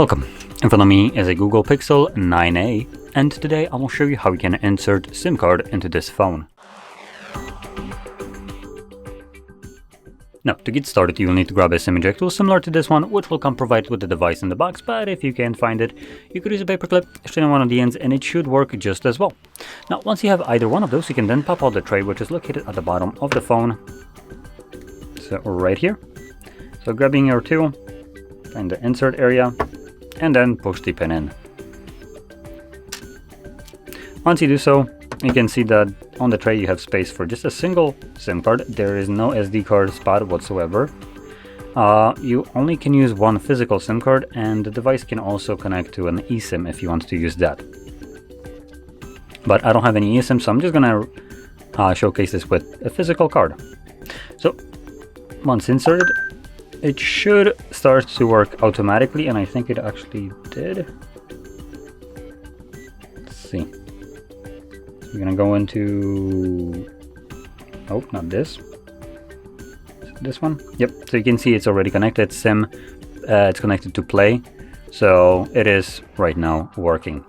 Welcome. In front of me is a Google Pixel 9a, and today I will show you how you can insert SIM card into this phone. Now, to get started, you will need to grab a SIM ejector tool similar to this one, which will come provided with the device in the box, but if you can't find it, you could use a paperclip, straighten one of the ends, and it should work just as well. Now, once you have either one of those, you can then pop out the tray, which is located at the bottom of the phone. So, right here. So, grabbing your tool, find the insert area, and then push the pin in. Once you do so, you can see that on the tray you have space for just a single SIM card. There is no SD card spot whatsoever. You only can use one physical SIM card, and the device can also connect to an eSIM if you want to use that. But I don't have any eSIM, so I'm just gonna showcase this with a physical card. So once inserted, it should start to work automatically, and I think it actually did. Let's see. We're gonna go into, oh, not this. This one? Yep, so you can see it's already connected. SIM, it's connected to Play, so it is right now working.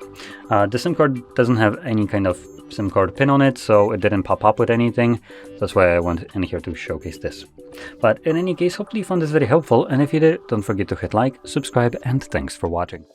The SIM card doesn't have any kind of SIM card pin on it, so it didn't pop up with anything. That's why I went in here to showcase this. But in any case, hopefully you found this very helpful, and if you did, don't forget to hit like, subscribe, and thanks for watching.